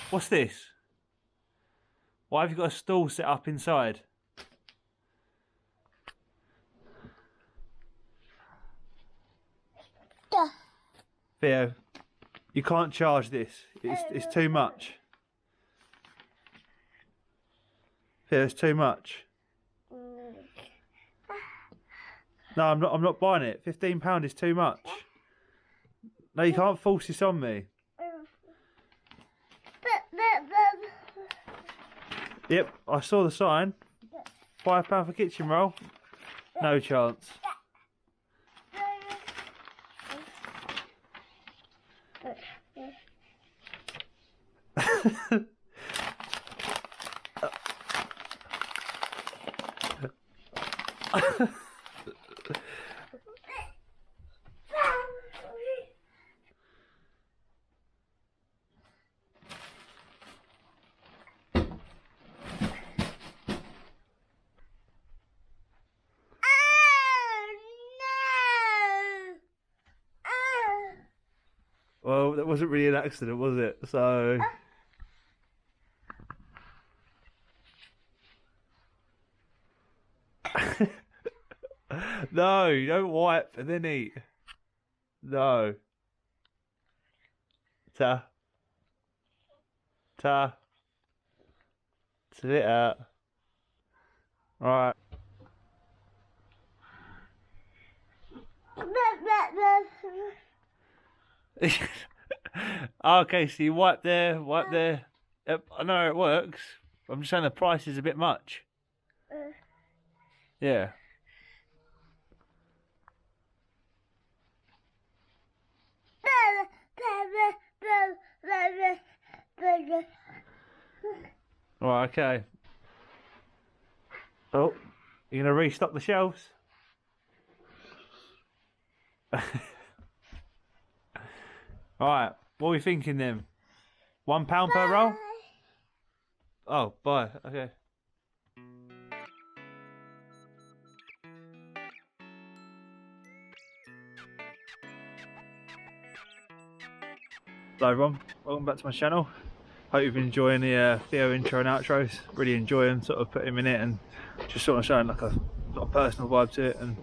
What's this? Why have you got a stall set up inside? Theo, you can't charge this. It's too much. Theo, it's too much. No, I'm not buying it. £15 is too much. No, you can't force this on me. Yep, I saw the sign. £5 for kitchen roll. No chance. Well, that wasn't really an accident, was it? So... No, you don't wipe and then eat. No. Ta. Spit it out. Alright. Okay, so you wipe there, wipe there. Yep, I know how it works. I'm just saying the price is a bit much. Yeah. Right, okay. Oh, you gonna restock the shelves? Alright, what are we thinking then? £1 per roll? Oh, bye, okay. Hello everyone, welcome back to my channel. Hope you've been enjoying the Theo intro and outros. Really enjoying sort of putting him in it and just sort of showing like a sort of personal vibe to it, and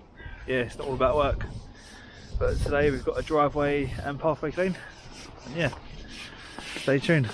yeah, it's not all about work. But today we've got a driveway and pathway clean, and yeah, stay tuned.